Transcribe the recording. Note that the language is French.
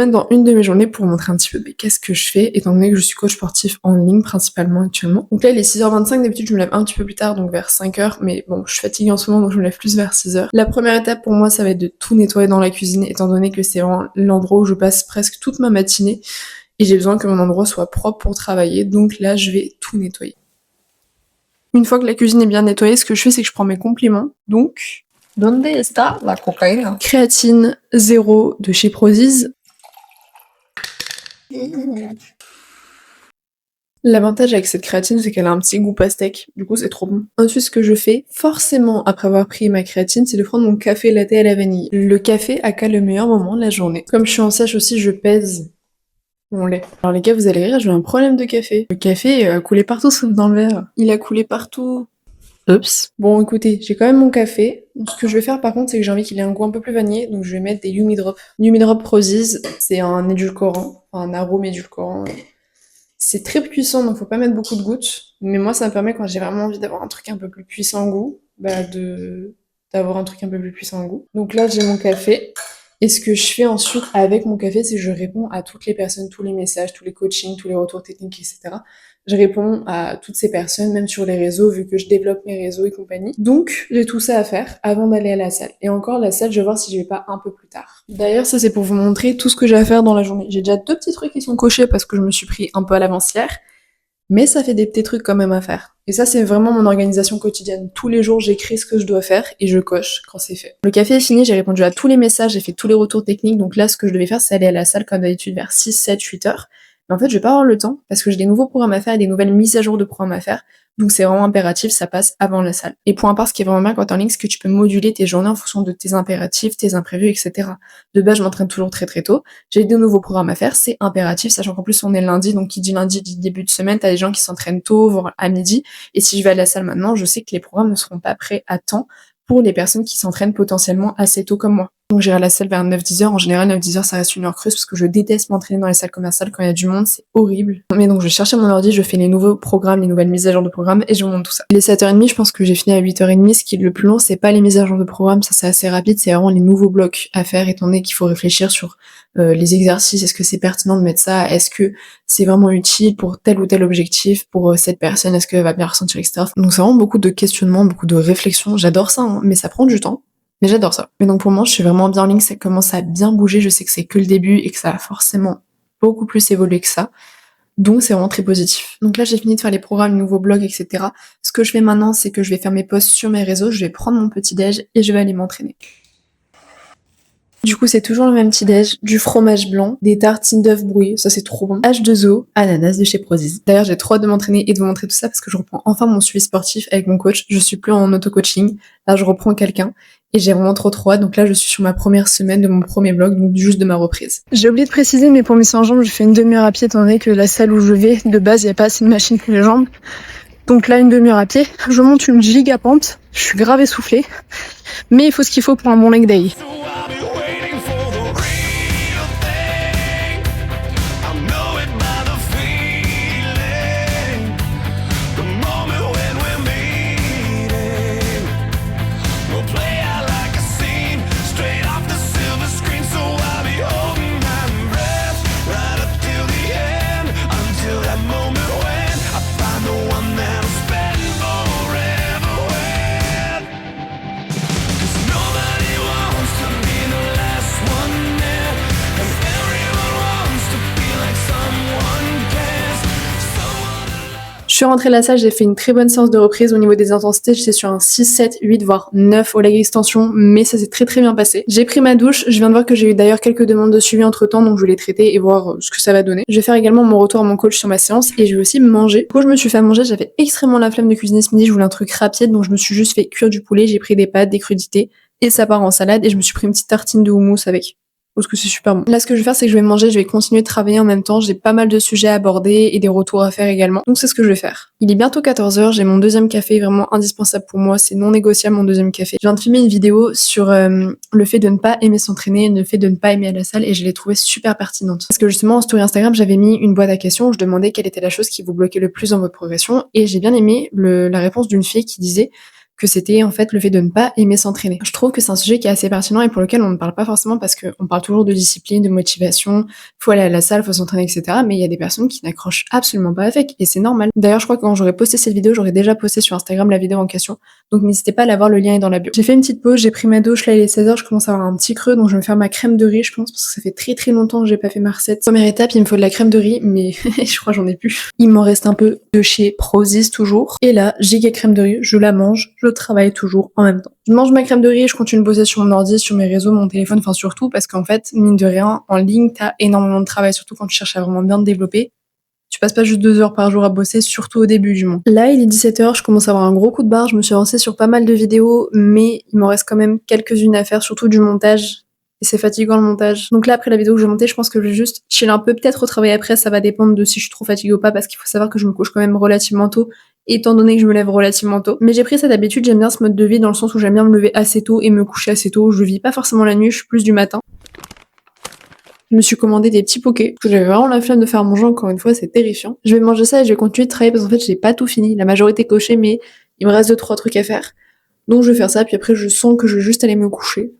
Même dans une de mes journées pour vous montrer un petit peu qu'est-ce que je fais, étant donné que je suis coach sportif en ligne principalement actuellement. Donc là il est 6h25, d'habitude je me lève un petit peu plus tard, donc vers 5h, mais bon je suis fatiguée en ce moment donc je me lève plus vers 6h. La première étape pour moi ça va être de tout nettoyer dans la cuisine, étant donné que c'est vraiment l'endroit où je passe presque toute ma matinée et j'ai besoin que mon endroit soit propre pour travailler, donc là je vais tout nettoyer. Une fois que la cuisine est bien nettoyée, ce que je fais c'est que je prends mes compléments, donc... ¿Dónde está la cocaïna? Créatine 0 de chez Prozis. L'avantage avec cette créatine, c'est qu'elle a un petit goût pastèque, du coup c'est trop bon. Ensuite, ce que je fais, forcément, après avoir pris ma créatine, c'est de prendre mon café latte à la vanille. Le café a qu'à le meilleur moment de la journée. Comme je suis en sèche aussi, je pèse mon lait. Alors les gars, vous allez rire, j'ai un problème de café. Le café a coulé partout sauf dans le verre. Il a coulé partout. Oups. Bon, écoutez, j'ai quand même mon café. Ce que je vais faire par contre, c'est que j'ai envie qu'il ait un goût un peu plus vanillé, donc je vais mettre des Yumi Drop. Yumi Drop Prozis, c'est un édulcorant, un arôme édulcorant. C'est très puissant, donc faut pas mettre beaucoup de gouttes. Mais moi, ça me permet, quand j'ai vraiment envie d'avoir un truc un peu plus puissant en goût, d'avoir un truc un peu plus puissant en goût. Donc là, j'ai mon café. Et ce que je fais ensuite avec mon café, c'est que je réponds à toutes les personnes, tous les messages, tous les coachings, tous les retours techniques, etc. Je réponds à toutes ces personnes, même sur les réseaux, vu que je développe mes réseaux et compagnie. Donc, j'ai tout ça à faire avant d'aller à la salle. Et encore, la salle, je vais voir si je vais pas un peu plus tard. D'ailleurs, ça, c'est pour vous montrer tout ce que j'ai à faire dans la journée. J'ai déjà 2 petits trucs qui sont cochés parce que je me suis pris un peu à l'avance hier. Mais ça fait des petits trucs quand même à faire. Et ça, c'est vraiment mon organisation quotidienne. Tous les jours, j'écris ce que je dois faire et je coche quand c'est fait. Le café est fini, j'ai répondu à tous les messages, j'ai fait tous les retours techniques. Donc là, ce que je devais faire, c'est aller à la salle comme d'habitude vers 6, 7, 8 heures. Mais en fait, je vais pas avoir le temps parce que j'ai des nouveaux programmes à faire et des nouvelles mises à jour de programmes à faire. Donc c'est vraiment impératif, ça passe avant la salle. Et point à part, ce qui est vraiment bien quand t'es en ligne, c'est que tu peux moduler tes journées en fonction de tes impératifs, tes imprévus, etc. De base, je m'entraîne toujours très très tôt. J'ai de nouveaux programmes à faire, c'est impératif, sachant qu'en plus on est lundi, donc qui dit lundi dit début de semaine, t'as des gens qui s'entraînent tôt, voire à midi. Et si je vais à la salle maintenant, je sais que les programmes ne seront pas prêts à temps pour les personnes qui s'entraînent potentiellement assez tôt comme moi. Donc j'irai à la salle vers 9-10 heures. En général, 9-10 heures, ça reste une heure creuse parce que je déteste m'entraîner dans les salles commerciales quand il y a du monde, c'est horrible. Mais donc je vais chercher mon ordi, je fais les nouveaux programmes, les nouvelles mises à jour de programme et je vous montre tout ça. Les 7h30, je pense que j'ai fini à 8h30. Ce qui est le plus long, c'est pas les mises à jour de programme, ça c'est assez rapide, c'est vraiment les nouveaux blocs à faire étant donné qu'il faut réfléchir sur les exercices, est-ce que c'est pertinent de mettre ça, est-ce que c'est vraiment utile pour tel ou tel objectif, pour cette personne, est-ce qu'elle va bien ressentir, etc. Donc c'est vraiment beaucoup de questionnements, beaucoup de réflexions, j'adore ça, hein, mais ça prend du temps. Mais j'adore ça. Mais donc pour moi, je suis vraiment bien en ligne, ça commence à bien bouger, je sais que c'est que le début et que ça va forcément beaucoup plus évoluer que ça. Donc c'est vraiment très positif. Donc là j'ai fini de faire les programmes, les nouveaux blogs, etc. Ce que je fais maintenant, c'est que je vais faire mes posts sur mes réseaux, je vais prendre mon petit déj et je vais aller m'entraîner. Du coup, c'est toujours le même petit déj, du fromage blanc, des tartines d'œufs brouillés, ça c'est trop bon, H2O, ananas de chez Prozis. D'ailleurs, j'ai trop hâte de m'entraîner et de vous montrer tout ça parce que je reprends enfin mon suivi sportif avec mon coach. Je suis plus en auto-coaching, là je reprends quelqu'un et j'ai vraiment trop hâte. Donc là, je suis sur ma première semaine de mon premier vlog, donc juste de ma reprise. J'ai oublié de préciser, mais pour mes 100 jambes, je fais une demi-heure à pied étant donné que la salle où je vais, de base, il n'y a pas assez de machines pour les jambes. Donc là, une demi-heure à pied, je monte une giga pente, je suis grave essoufflée, mais il faut ce qu'il faut pour un bon leg day. Je suis rentrée de la salle, j'ai fait une très bonne séance de reprise au niveau des intensités, j'étais sur un 6, 7, 8, voire 9 au leg extension, mais ça s'est très bien passé. J'ai pris ma douche, je viens de voir que j'ai eu d'ailleurs quelques demandes de suivi entre temps, donc je vais les traiter et voir ce que ça va donner. Je vais faire également mon retour à mon coach sur ma séance et je vais aussi manger. Quand je me suis fait à manger, j'avais extrêmement la flemme de cuisiner ce midi, je voulais un truc rapide, donc je me suis juste fait cuire du poulet, j'ai pris des pâtes, des crudités et ça part en salade et je me suis pris une petite tartine de houmous avec. Parce que c'est super bon. Là, ce que je vais faire, c'est que je vais manger, je vais continuer de travailler en même temps. J'ai pas mal de sujets à aborder et des retours à faire également. Donc, c'est ce que je vais faire. Il est bientôt 14h, j'ai mon deuxième café, vraiment indispensable pour moi. C'est non négociable, mon deuxième café. Je viens de filmer une vidéo sur le fait de ne pas aimer s'entraîner, le fait de ne pas aimer aller à la salle et je l'ai trouvée super pertinente. Parce que justement, en story Instagram, j'avais mis une boîte à questions où je demandais quelle était la chose qui vous bloquait le plus dans votre progression et j'ai bien aimé la réponse d'une fille qui disait que c'était en fait le fait de ne pas aimer s'entraîner. Je trouve que c'est un sujet qui est assez pertinent et pour lequel on ne parle pas forcément parce qu'on parle toujours de discipline, de motivation, faut aller à la salle, faut s'entraîner, etc. Mais il y a des personnes qui n'accrochent absolument pas avec et c'est normal. D'ailleurs, je crois que quand j'aurais posté cette vidéo, j'aurais déjà posté sur Instagram la vidéo en question. Donc n'hésitez pas à la voir, le lien est dans la bio. J'ai fait une petite pause, j'ai pris ma douche, là il est 16h, je commence à avoir un petit creux, donc je vais me faire ma crème de riz, je pense, parce que ça fait très très longtemps que j'ai pas fait ma recette. Première étape, il me faut de la crème de riz, mais je crois que j'en ai plus. Il m'en reste un peu de chez Prozis toujours. Et là, giga crème de riz, je la mange, je travaille toujours en même temps. Je mange ma crème de riz, je continue de bosser sur mon ordi, sur mes réseaux, mon téléphone, enfin surtout, parce qu'en fait, mine de rien, en ligne, t'as énormément de travail, surtout quand tu cherches à vraiment bien te développer. Tu passes pas juste 2 heures par jour à bosser, surtout au début du moins. Là, il est 17h, je commence à avoir un gros coup de barre, je me suis lancée sur pas mal de vidéos, mais il m'en reste quand même quelques-unes à faire, surtout du montage. Et c'est fatigant le montage. Donc là, après la vidéo que je vais monter, je pense que je vais juste chill un peu, peut-être au travail après, ça va dépendre de si je suis trop fatiguée ou pas, parce qu'il faut savoir que je me couche quand même relativement tôt, étant donné que je me lève relativement tôt. Mais j'ai pris cette habitude, j'aime bien ce mode de vie, dans le sens où j'aime bien me lever assez tôt et me coucher assez tôt. Je vis pas forcément la nuit, je suis plus du matin. Je me suis commandé des petits pokés, parce que j'avais vraiment la flemme de faire manger, encore une fois, c'est terrifiant. Je vais manger ça et je vais continuer de travailler parce qu'en fait, j'ai pas tout fini. La majorité cochée, mais il me reste 2-3 trucs à faire. Donc je vais faire ça, puis après je sens que je vais juste aller me coucher.